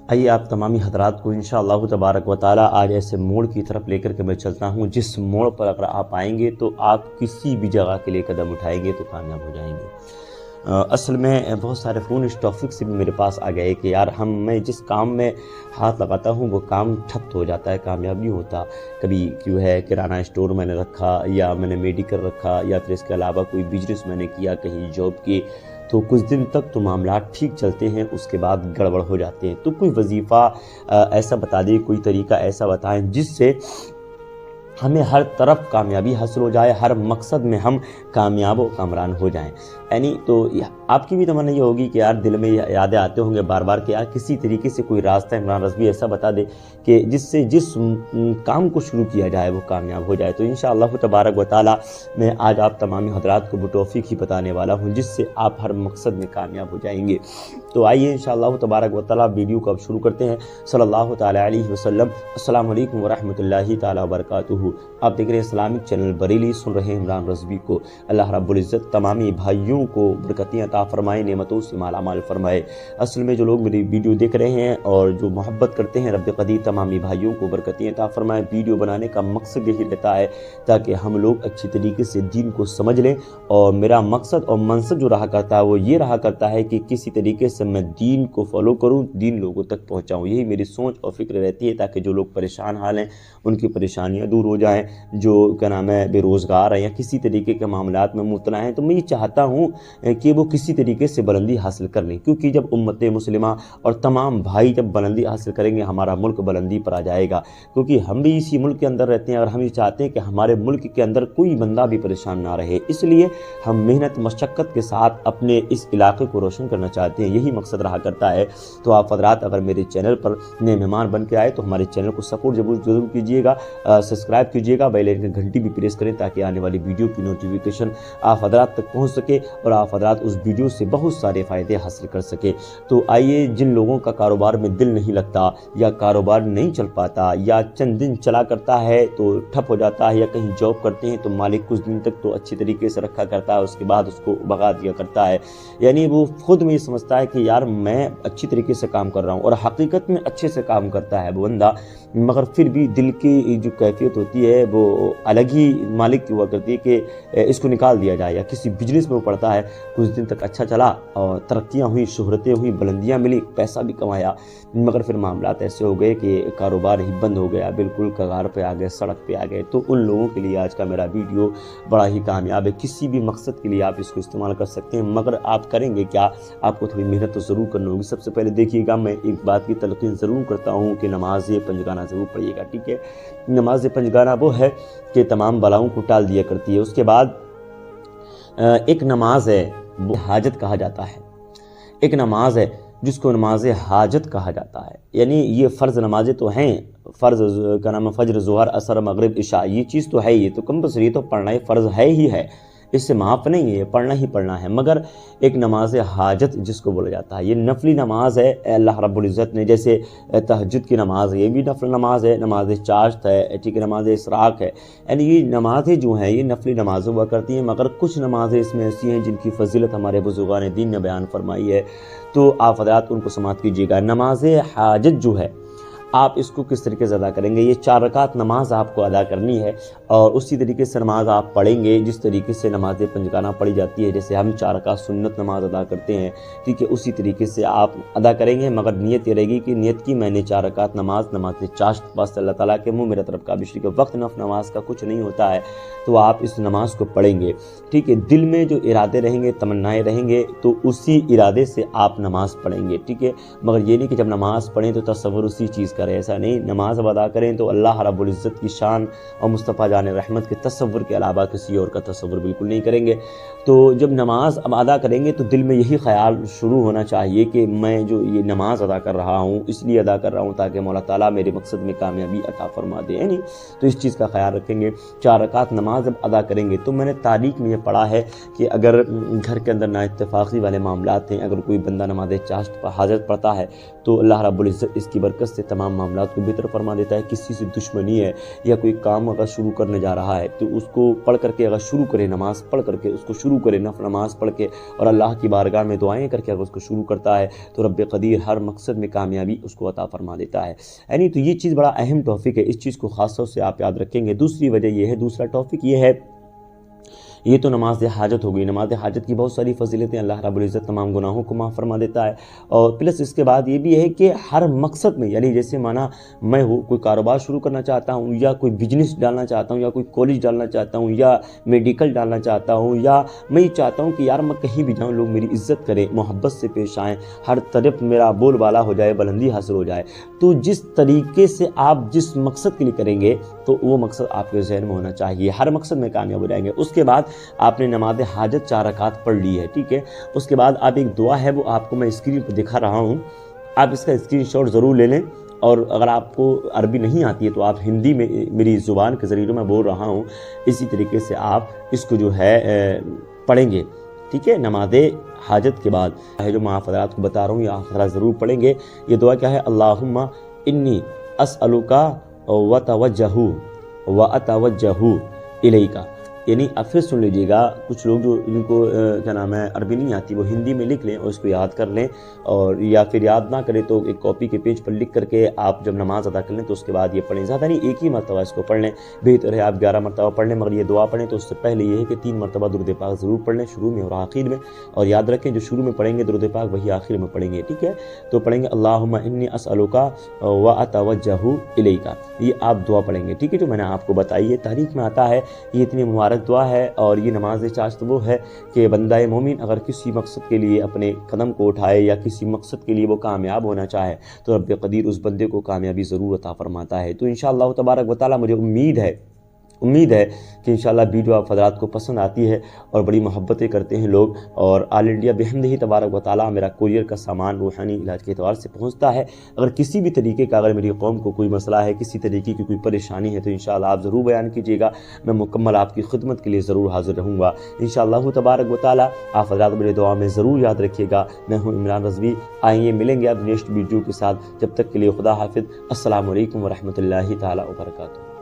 آئیے آپ تمامی حضرات کو انشاءاللہ تبارک و تعالی آج ایسے موڑ کی طرف لے کر کے میں چلتا ہوں جس موڑ پر اگر آپ آئیں گے تو آپ کسی بھی جگہ کے لیے قدم اٹھائیں گے تو کامیاب ہو جائیں گے۔ اصل میں بہت سارے فون اس ٹاپک سے بھی میرے پاس آ گئے کہ یار میں جس کام میں ہاتھ لگاتا ہوں وہ کام ٹھپ ہو جاتا ہے، کامیاب نہیں ہوتا۔ کبھی کیوں ہے کرانہ اسٹور میں نے رکھا یا میں نے میڈیکل رکھا یا پھر اس کے علاوہ کوئی بزنس میں نے کیا، کہیں جاب کی، تو کچھ دن تک تو معاملات ٹھیک چلتے ہیں، اس کے بعد گڑبڑ ہو جاتے ہیں۔ تو کوئی وظیفہ ایسا بتا دیں، کوئی طریقہ ایسا بتائیں جس سے ہمیں ہر طرف کامیابی حاصل ہو جائے، ہر مقصد میں ہم کامیاب و کامران ہو جائیں۔ یعنی تو آپ کی بھی تمنا یہ ہوگی کہ یار دل میں یادیں آتے ہوں گے بار بار کہ یار کسی طریقے سے کوئی راستہ عمران رضوی ایسا بتا دے کہ جس سے جس کام کو شروع کیا جائے وہ کامیاب ہو جائے۔ تو انشاءاللہ تبارک و تعالی میں آج آپ تمامی حضرات کو وہ توفیق ہی بتانے والا ہوں جس سے آپ ہر مقصد میں کامیاب ہو جائیں گے۔ تو آئیے انشاءاللہ تبارک و تعالی ویڈیو کو اب شروع کرتے ہیں۔ صلی اللہ تعالی علیہ وسلم۔ السلام علیکم ورحمۃ اللہ تعالی وبرکاتہ۔ آپ دیکھ رہے ہیں اسلامک چینل بریلی، سن رہے ہیں عمران رضوی کو۔ اللہ رب العزت تمامی بھائیوں کو برکتیں عطا فرمائے، نعمتوں سے مالا مال فرمائے۔ اصل میں جو لوگ میری ویڈیو دیکھ رہے ہیں اور جو محبت کرتے ہیں، رب قدیر تمامی بھائیوں کو برکتیں عطا فرمائے۔ ویڈیو بنانے کا مقصد یہی رہتا ہے تاکہ ہم لوگ اچھی طریقے سے دین کو سمجھ لیں، اور میرا مقصد اور منصب جو رہا کرتا ہے وہ یہ رہا کرتا ہے کہ کسی طریقے سے میں دین کو فالو کروں، دین لوگوں تک پہنچاؤں۔ یہی میری سوچ اور فکر رہتی ہے تاکہ جو لوگ پریشان حال ہیں ان کی پریشانیاں دور ہو جائیں، جو کیا نام ہے بے روزگار ہیں یا کسی طریقے کے معاملات میں مبتلا ہیں، تو میں یہ چاہتا ہوں کہ وہ کسی طریقے سے بلندی حاصل کر لیں، کیونکہ جب امت مسلمہ اور تمام بھائی جب بلندی حاصل کریں گے ہمارا ملک بلندی پر آ جائے گا، کیونکہ ہم بھی اسی ملک کے اندر رہتے ہیں اور ہم یہ چاہتے ہیں کہ ہمارے ملک کے اندر کوئی بندہ بھی پریشان نہ رہے۔ اس لیے ہم محنت مشقت کے ساتھ اپنے اس علاقے کو روشن کرنا چاہتے ہیں، یہی مقصد رہا کرتا ہے۔ تو آپ حضرات اگر میرے چینل پر نئے مہمان بن کے آئے تو ہمارے چینل کو سپورٹ ضرور کیجیے گا، سبسکرائب کیجیے گا، بیل آئکن گھنٹی بھی پریس کریں تاکہ آنے والی ویڈیو کی نوٹیفیکیشن آپ حضرات تک پہنچ سکے اور آپ حضرات اس ویڈیو سے بہت سارے فائدے حاصل کر سکے۔ تو آئیے، جن لوگوں کا کاروبار میں دل نہیں لگتا یا کاروبار نہیں چل پاتا یا چند دن چلا کرتا ہے تو ٹھپ ہو جاتا ہے، یا کہیں جاب کرتے ہیں تو مالک کچھ دن تک تو اچھی طریقے سے رکھا کرتا ہے، اس کے بعد اس کو بھگا دیا کرتا ہے، یعنی وہ خود میں یہ سمجھتا ہے کہ یار میں اچھی طریقے سے کام کر رہا ہوں، اور حقیقت میں اچھے سے کام کرتا ہے وہ بندہ، مگر پھر بھی دل کی جو کیفیت ہوتی ہے وہ الگ ہی مالک کی ہوا کرتی ہے کہ اس کو نکال دیا جائے۔ یا کسی بزنس میں وہ پڑتا ہے، کچھ دن تک اچھا چلا اور ترقیاں ہوئی، شہرتیں ہوئی، بلندیاں ملی، پیسہ بھی کمایا، مگر پھر معاملات ایسے ہو گئے کہ کاروبار ہی بند ہو گیا، بالکل کگار پہ آ گئے، سڑک پہ آ گئے۔ تو ان لوگوں کے لیے آج کا میرا ویڈیو بڑا ہی کامیاب ہے۔ کسی بھی مقصد کے لیے آپ اس کو استعمال کر سکتے ہیں، مگر آپ کریں گے کیا؟ آپ کو تھوڑی محنت تو ضرور کرنی ہوگی۔ سب سے پہلے دیکھیے گا، میں ایک بات کی تلقین ضرور کرتا ہوں کہ نماز پنجگانہ ضرور پڑھیے گا، ٹھیک ہے؟ نماز پنجگانہ وہ ہے کہ تمام بلاؤں کو ٹال دیا کرتی ہے۔ اس کے بعد ایک نماز ہے وہ حاجت کہا جاتا ہے، ایک نماز ہے جس کو نماز حاجت کہا جاتا ہے، یعنی یہ فرض نمازیں تو ہیں، فرض کا نام فجر، ظہر، عصر، مغرب، عشاء، یہ چیز تو ہے، یہ تو کمپلسری تو پڑھنا ہی فرض ہے ہی ہے، اس سے معاف نہیں ہے، پڑھنا ہی پڑھنا ہے۔ مگر ایک نماز حاجت جس کو بولا جاتا ہے، یہ نفلی نماز ہے۔ اللہ رب العزت نے جیسے تہجد کی نماز ہے، یہ بھی نفل نماز ہے، نماز چاشت ہے، ٹھیک ہے، نماز اسراق ہے، یعنی یہ نمازیں جو ہیں یہ نفلی نمازیں ہوا کرتی ہیں، مگر کچھ نمازیں اس میں ایسی ہیں جن کی فضیلت ہمارے بزرگان دین نے بیان فرمائی ہے، تو آپ حضرات ان کو سماعت کیجیے گا۔ نماز حاجت جو ہے آپ اس کو کس طریقے سے ادا کریں گے؟ یہ 4 رکعت نماز آپ کو ادا کرنی ہے، اور اسی طریقے سے نماز آپ پڑھیں گے جس طریقے سے نماز پنجگانہ پڑھی جاتی ہے، جیسے ہم 4 رکعت سنت نماز ادا کرتے ہیں، ٹھیک ہے، اسی طریقے سے آپ ادا کریں گے، مگر نیت یہ رہے گی کہ نیت کی میں نے 4 رکعت نماز چاشت بس اللہ تعالیٰ کے منہ میرا طرف کا بشری کے وقت نفل نماز کا کچھ نہیں ہوتا ہے، تو آپ اس نماز کو پڑھیں گے، ٹھیک ہے۔ دل میں جو ارادے رہیں گے، تمنائیں رہیں گے، تو اسی ارادے سے آپ نماز پڑھیں گے، ٹھیک ہے، مگر یہ نہیں کہ جب نماز پڑھیں تو تصور اسی چیز کریں، ایسا نہیں۔ نماز اب ادا کریں تو اللہ رب العزت کی شان اور مصطفیٰ جان رحمت کے تصور کے علاوہ کسی اور کا تصور بالکل نہیں کریں گے۔ تو جب نماز اب ادا کریں گے تو دل میں یہی خیال شروع ہونا چاہیے کہ میں جو یہ نماز ادا کر رہا ہوں اس لیے ادا کر رہا ہوں تاکہ مولا تعالیٰ میرے مقصد میں کامیابی عطا فرما دے، یعنی تو اس چیز کا خیال رکھیں گے۔ 4 رکعت نماز جب ادا کریں گے تو میں نے تاریخ میں یہ پڑھا ہے کہ اگر گھر کے اندر نا اتفاقی والے معاملات ہیں، اگر کوئی بندہ نماز چاشت پر حاجت پڑھتا ہے تو اللہ رب العزت اس کی برکت سے تمام تمام معاملات کو بہتر فرما دیتا ہے۔ کسی سے دشمنی ہے یا کوئی کام اگر شروع کرنے جا رہا ہے تو اس کو پڑھ کر کے اگر شروع کرے، نماز پڑھ کر کے اس کو شروع کرے، نفل نماز پڑھ کے اور اللہ کی بارگاہ میں دعائیں کر کے اگر اس کو شروع کرتا ہے تو رب قدیر ہر مقصد میں کامیابی اس کو عطا فرما دیتا ہے۔ یعنی تو یہ چیز بڑا اہم ٹاپک ہے، اس چیز کو خاص طور سے آپ یاد رکھیں گے۔ دوسری وجہ یہ ہے، دوسرا ٹاپک یہ ہے، یہ تو نماز حاجت ہو گئی۔ نماز حاجت کی بہت ساری فضیلتیں، اللہ رب العزت تمام گناہوں کو معاف فرما دیتا ہے، اور پلس اس کے بعد یہ بھی ہے کہ ہر مقصد میں، یعنی جیسے مانا میں کوئی کاروبار شروع کرنا چاہتا ہوں، یا کوئی بزنس ڈالنا چاہتا ہوں، یا کوئی کالج ڈالنا چاہتا ہوں، یا میڈیکل ڈالنا چاہتا ہوں، یا میں یہ چاہتا ہوں کہ یار میں کہیں بھی جاؤں لوگ میری عزت کریں، محبت سے پیش آئیں، ہر طرف میرا بول بالا ہو جائے، بلندی حاصل ہو جائے، تو جس طریقے سے آپ جس مقصد کے لیے کریں گے تو وہ مقصد آپ کے ذہن میں ہونا چاہیے، ہر مقصد میں کامیاب ہو جائیں گے۔ اس کے بعد آپ نے نماز حاجت 4 رکعت پڑھ لی ہے، ٹھیک ہے، اس کے بعد آپ ایک دعا ہے وہ آپ کو میں اسکرین پہ دکھا رہا ہوں، آپ اس کا اسکرین شاٹ ضرور لے لیں، اور اگر آپ کو عربی نہیں آتی ہے تو آپ ہندی میں میری زبان کے ذریعے میں بول رہا ہوں، اسی طریقے سے آپ اس کو جو ہے پڑھیں گے، ٹھیک ہے۔ نماز حاجت کے بعد ہے جو میں آپ حضرات کو بتا رہا ہوں، یہ آپ حضرات ضرور پڑھیں گے۔ یہ دعا کیا ہے؟ اللہم انی اسألک وتوجہ واتوجہ الیک، یعنی اب پھر سن لیجیے گا، کچھ لوگ جو ان کو کیا نام ہے عربی نہیں آتی وہ ہندی میں لکھ لیں اور اس کو یاد کر لیں، اور یا پھر یاد نہ کریں تو ایک کاپی کے پیج پر لکھ کر کے آپ جب نماز ادا کر لیں تو اس کے بعد یہ پڑھیں، زیادہ نہیں ایک ہی مرتبہ اس کو پڑھ لیں، بہتر ہے آپ 11 مرتبہ پڑھ لیں، مگر یہ دعا پڑھیں تو اس سے پہلے یہ ہے کہ 3 مرتبہ درود پاک ضرور پڑھ لیں شروع میں اور آخر میں، اور یاد رکھیں جو شروع میں پڑھیں گے درود پاک وہی آخر میں پڑھیں گے، ٹھیک ہے۔ تو پڑھیں گے اللہم انی اسألک واتوجہ الیک، یہ آپ دعا پڑھیں گے، ٹھیک ہے، جو میں نے آپ کو بتائی ہے، تاریخ میں آتا ہے یہ اتنی مبارک دعا ہے، اور یہ نماز چاشت وہ ہے کہ بندہ مومن اگر کسی مقصد کے لیے اپنے قدم کو اٹھائے یا کسی مقصد کے لیے وہ کامیاب ہونا چاہے تو رب قدیر اس بندے کو کامیابی ضرور عطا فرماتا ہے۔ تو انشاءاللہ تبارک و تعالی مجھے امید ہے کہ انشاءاللہ ویڈیو آپ حضرات کو پسند آتی ہے اور بڑی محبتیں کرتے ہیں لوگ، اور آل انڈیا بحمدہ تبارک و تعالی میرا کوریئر کا سامان روحانی علاج کے اعتبار سے پہنچتا ہے۔ اگر کسی بھی طریقے کا اگر میری قوم کو کوئی مسئلہ ہے، کسی طریقے کی کوئی پریشانی ہے تو انشاءاللہ آپ ضرور بیان کیجیے گا، میں مکمل آپ کی خدمت کے لیے ضرور حاضر رہوں گا انشاءاللہ تبارک و تعالی۔ آپ حضرات میرے دعا میں ضرور یاد رکھیے گا۔ میں ہوں عمران رضوی، آئیے ملیں گے اب نیکسٹ ویڈیو کے ساتھ، جب تک کے لیے خدا حافظ، السلام علیکم ورحمۃ اللہ تعالی وبرکاتہ۔